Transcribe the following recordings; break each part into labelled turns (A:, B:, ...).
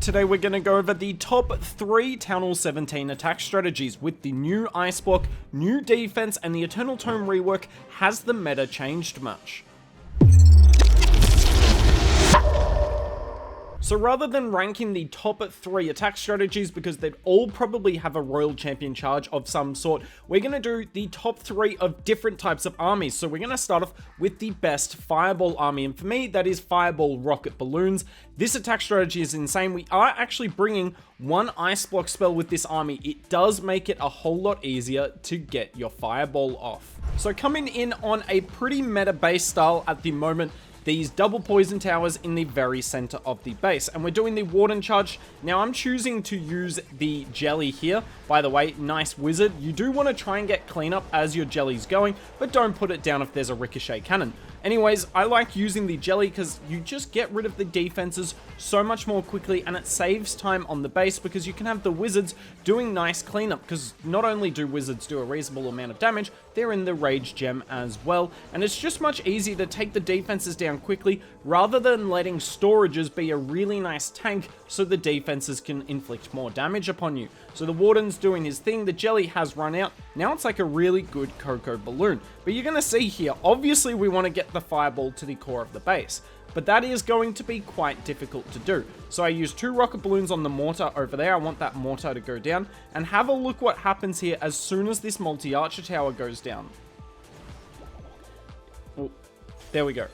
A: Today we're going to go over the top 3 Town Hall 17 attack strategies with the new ice block, new defense, and the Eternal Tome rework. Has the meta changed much? So rather than ranking the top 3 attack strategies because they'd all probably have a royal champion charge of some sort, we're going to do the top 3 of different types of armies. So we're going to start off with the best fireball army, and for me that is fireball rocket balloons. This attack strategy is insane. We are actually bringing one ice block spell with this army. It does make it a whole lot easier to get your fireball off. So coming in on a pretty meta base style at the moment, these double poison towers in the very center of the base, and we're doing the Warden charge. Now I'm choosing to use the jelly here. By the way, nice wizard. You do want to try and get cleanup as your jelly's going, but don't put it down if there's a ricochet cannon. Anyways, I like using the jelly because you just get rid of the defenses so much more quickly, and it saves time on the base because you can have the wizards doing nice cleanup, because not only do wizards do a reasonable amount of damage, they're in the rage gem as well, and it's just much easier to take the defenses down quickly rather than letting storages be a really nice tank so the defenses can inflict more damage upon you. So the Warden's doing his thing, the jelly has run out, now it's like a really good cocoa balloon. But you're going to see here, obviously we want to get the fireball to the core of the base, but that is going to be quite difficult to do. So I use 2 rocket balloons on the mortar over there. I want that mortar to go down, and have a look what happens here as soon as this multi-archer tower goes down. Oh, there we go.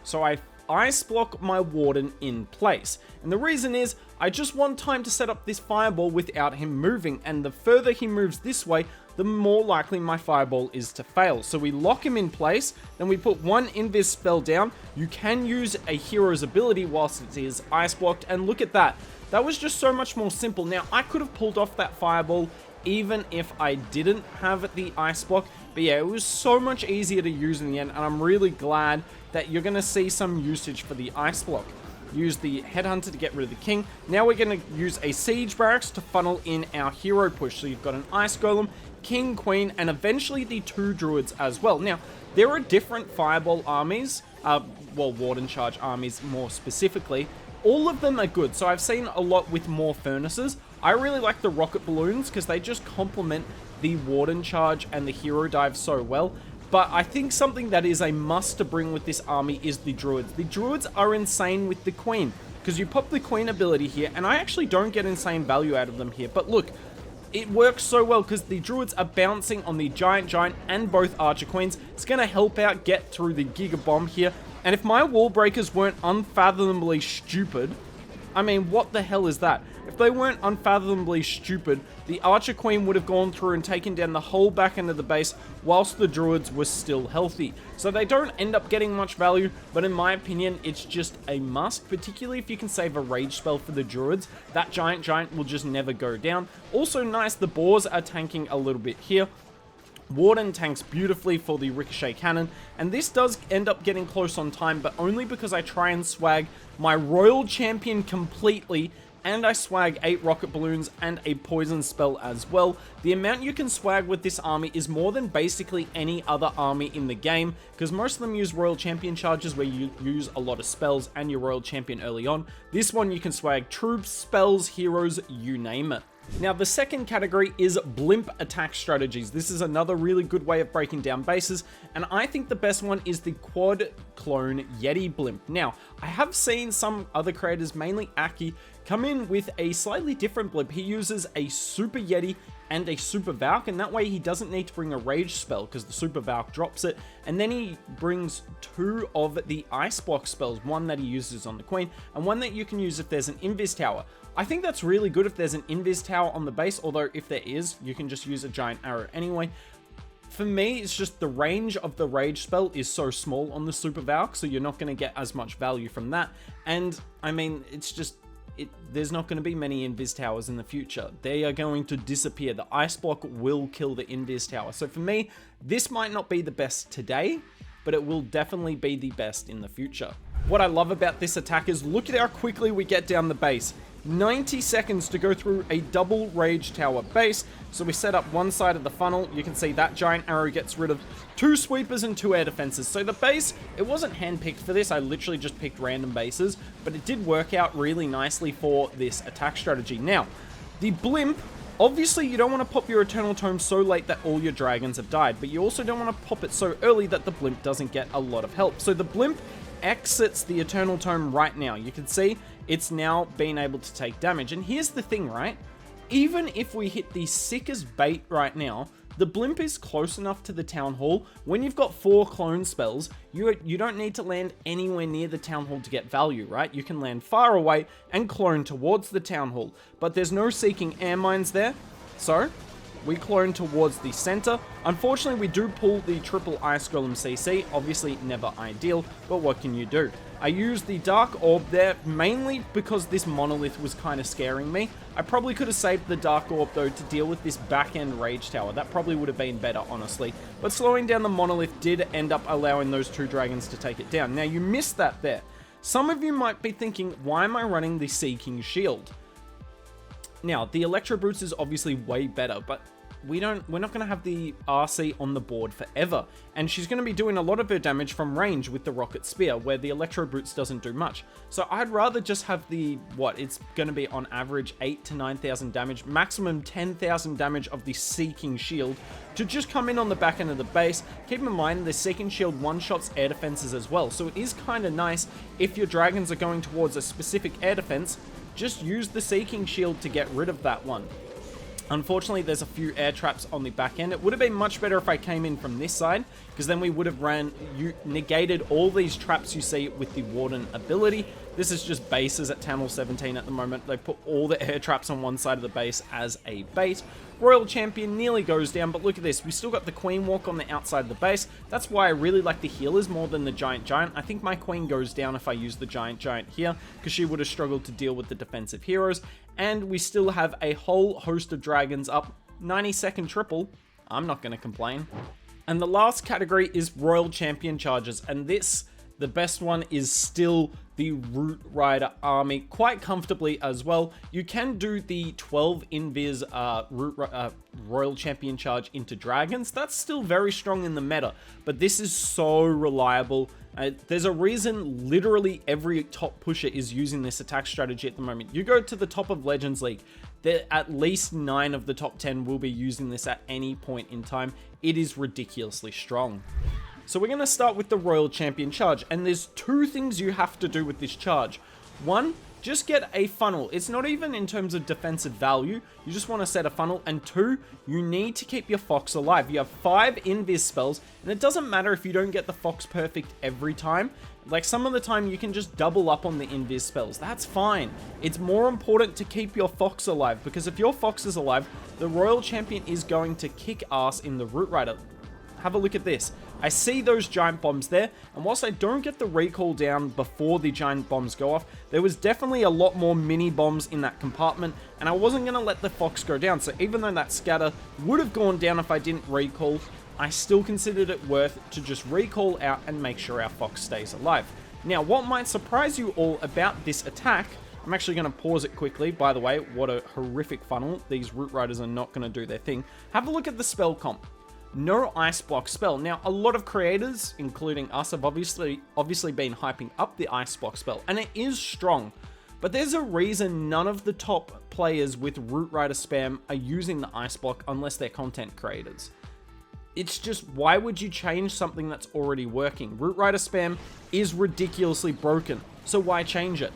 A: So I ice block my Warden in place, and the reason is I just want time to set up this fireball without him moving, and the further he moves this way, the more likely my fireball is to fail. So we lock him in place, then we put 1 invis spell down. You can use a hero's ability whilst it is ice blocked, and look at that. That was just so much more simple. Now I could have pulled off that fireball even if I didn't have the ice block, but yeah, it was so much easier to use in the end, and I'm really glad that you're going to see some usage for the ice block. Use the headhunter to get rid of the king. Now we're going to use a siege barracks to funnel in our hero push. So you've got an ice golem, king, queen, and eventually the 2 druids as well. Now there are different fireball armies, well, warden charge armies more specifically. All of them are good. So I've seen a lot with more furnaces. I really like the rocket balloons because they just complement the warden charge and the hero dive so well. But I think something that is a must to bring with this army is the druids. The druids are insane with the queen, because you pop the queen ability here, and I actually don't get insane value out of them here. But look, it works so well because the druids are bouncing on the giant and both archer queens. It's going to help out get through the giga bomb here. And if my wall breakers weren't unfathomably stupid, I mean, what the hell is that? If they weren't unfathomably stupid, the Archer Queen would have gone through and taken down the whole back end of the base whilst the Druids were still healthy. So they don't end up getting much value, but in my opinion, it's just a must, particularly if you can save a rage spell for the Druids. That giant will just never go down. Also nice, the boars are tanking a little bit here. Warden tanks beautifully for the ricochet cannon, and this does end up getting close on time, but only because I try and swag my royal champion completely, and I swag 8 rocket balloons and a poison spell as well. The amount you can swag with this army is more than basically any other army in the game, because most of them use royal champion charges where you use a lot of spells and your royal champion early on. This one you can swag troops, spells, heroes, you name it. Now the second category is blimp attack strategies. This is another really good way of breaking down bases, and I think the best one is the quad clone Yeti blimp. Now I have seen some other creators, mainly Aki, come in with a slightly different blimp. He uses a super Yeti and a super Valk, and that way he doesn't need to bring a rage spell because the super Valk drops it, and then he brings 2 of the ice block spells, one that he uses on the queen and one that you can use if there's an invis tower. I think that's really good if there's an invis tower on the base, although if there is, you can just use a giant arrow anyway. For me, it's just the range of the rage spell is so small on the super Valk, so you're not going to get as much value from that. And I mean, it's just, there's not going to be many invis towers in the future. They are going to disappear. The ice block will kill the invis tower. So for me, this might not be the best today, but it will definitely be the best in the future. What I love about this attack is look at how quickly we get down the base. 90 seconds to go through a double rage tower base. So we set up one side of the funnel. You can see that giant arrow gets rid of 2 sweepers and 2 air defenses. So the base, it wasn't handpicked for this. I literally just picked random bases, but it did work out really nicely for this attack strategy. Now, the blimp, obviously you don't want to pop your Eternal Tome so late that all your dragons have died, but you also don't want to pop it so early that the blimp doesn't get a lot of help. So the blimp exits the Eternal Tome right now. You can see it's now being able to take damage. And here's the thing, right? Even if we hit the sickest bait right now, the blimp is close enough to the Town Hall. When you've got 4 clone spells, you don't need to land anywhere near the Town Hall to get value, right? You can land far away and clone towards the Town Hall, but there's no seeking air mines there. So we clone towards the center. Unfortunately, we do pull the triple Ice Golem CC. Obviously, never ideal, but what can you do? I used the Dark Orb there, mainly because this Monolith was kind of scaring me. I probably could have saved the Dark Orb, though, to deal with this back-end Rage Tower. That probably would have been better, honestly. But slowing down the Monolith did end up allowing those 2 dragons to take it down. Now, you missed that there. Some of you might be thinking, why am I running the Seeking Shield? Now, the Electro Boots is obviously way better, but we're not going to have the RC on the board forever. And she's going to be doing a lot of her damage from range with the Rocket Spear, where the Electro Boots doesn't do much. So I'd rather just have the, it's going to be on average 8,000 to 9,000 damage, maximum 10,000 damage of the Seeking Shield to just come in on the back end of the base. Keep in mind, the Seeking Shield one-shots air defenses as well. So it is kind of nice if your dragons are going towards a specific air defense, just use the Seeking Shield to get rid of that one. Unfortunately, there's a few air traps on the back end. It would have been much better if I came in from this side, because then we would have negated all these traps you see with the Warden ability. This is just bases at TH17 at the moment. They put all the air traps on one side of the base as a bait. Royal Champion nearly goes down, but look at this. We still got the Queen Walk on the outside of the base. That's why I really like the healers more than the Giant. I think my Queen goes down if I use the Giant here, because she would have struggled to deal with the defensive heroes. And we still have a whole host of dragons up. 90-second triple. I'm not going to complain. And the last category is Royal Champion charges, and this, the best one, is still the Root Rider army quite comfortably as well. You can do the 12 invis Royal Champion charge into dragons. That's still very strong in the meta, but this is so reliable. There's a reason literally every top pusher is using this attack strategy at the moment. You go to the top of Legends League, at least 9 of the top 10 will be using this at any point in time. It is ridiculously strong. So we're going to start with the Royal Champion charge, and there's 2 things you have to do with this charge. 1, just get a funnel. It's not even in terms of defensive value. You just want to set a funnel. And 2, you need to keep your Fox alive. You have 5 invis spells, and it doesn't matter if you don't get the Fox perfect every time. Like, some of the time you can just double up on the invis spells. That's fine. It's more important to keep your Fox alive, because if your Fox is alive, the Royal Champion is going to kick ass in the Root Rider. Have a look at this. I see those giant bombs there, and whilst I don't get the recall down before the giant bombs go off, there was definitely a lot more mini bombs in that compartment, and I wasn't going to let the Fox go down. So even though that scatter would have gone down if I didn't recall, I still considered it worth to just recall out and make sure our Fox stays alive. Now, what might surprise you all about this attack, I'm actually going to pause it quickly. By the way, what a horrific funnel. These Root Riders are not going to do their thing. Have a look at the spell comp. No Ice Block spell. Now, a lot of creators, including us, have obviously been hyping up the Ice Block spell, and it is strong. But there's a reason none of the top players with Root Rider spam are using the Ice Block unless they're content creators. It's just, why would you change something that's already working? Root Rider spam is ridiculously broken, so why change it?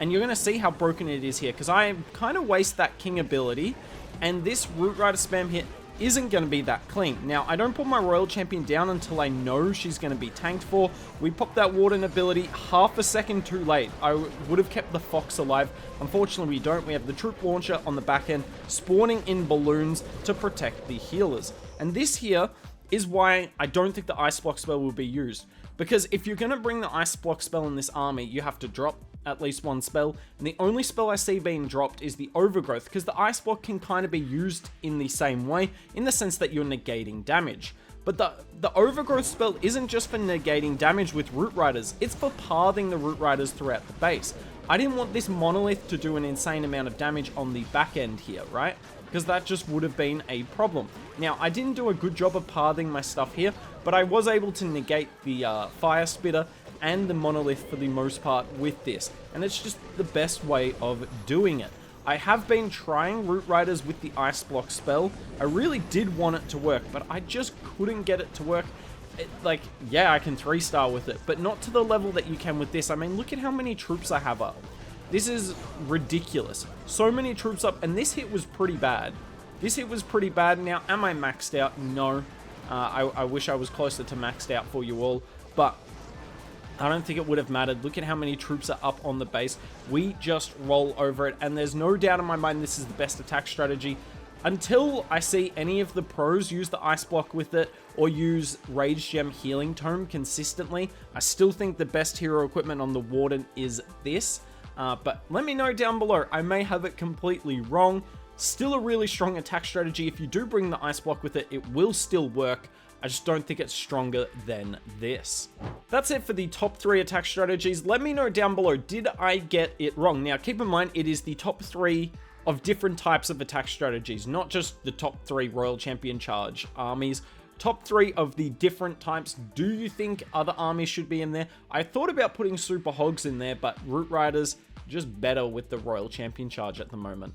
A: And you're going to see how broken it is here, because I kind of waste that King ability, and this Root Rider spam hit isn't going to be that clean. Now, I don't put my Royal Champion down until I know she's going to be tanked for. We popped that Warden ability half a second too late. I would have kept the Fox alive. Unfortunately, we don't. We have the Troop Launcher on the back end, spawning in balloons to protect the healers. And this here is why I don't think the Ice Block spell will be used. Because if you're going to bring the Ice Block spell in this army, you have to drop at least 1 spell, and the only spell I see being dropped is the Overgrowth, because the Ice Block can kind of be used in the same way, in the sense that you're negating damage. But the overgrowth spell isn't just for negating damage with root riders, it's for pathing the root riders throughout the base. I didn't want this monolith to do an insane amount of damage on the back end here, right? Because that just would have been a problem. Now, I didn't do a good job of pathing my stuff here, but I was able to negate the fire spitter and the monolith for the most part with this, and it's just the best way of doing it. I have been trying root riders with the ice block spell. I really did want it to work, but I just couldn't get it to work. Like, yeah, I can 3-star with it, but not to the level that you can with this. I mean, look at how many troops I have up. This is ridiculous. So many troops up, and this hit was pretty bad. This hit was pretty bad. Now, am I maxed out? No. I wish I was closer to maxed out for you all, but I don't think it would have mattered. Look at how many troops are up on the base. We just roll over it, and there's no doubt in my mind this is the best attack strategy. Until I see any of the pros use the ice block with it or use Rage Gem Healing Tome consistently, I still think the best hero equipment on the Warden is this. But let me know down below. I may have it completely wrong. Still a really strong attack strategy. If you do bring the ice block with it, it will still work. I just don't think it's stronger than this. That's it for the top 3 attack strategies. Let me know down below, did I get it wrong? Now, keep in mind, it is the top 3 of different types of attack strategies, not just the top 3 Royal Champion Charge armies. Top 3 of the different types. Do you think other armies should be in there? I thought about putting Super Hogs in there, but Root Riders just better with the Royal Champion Charge at the moment.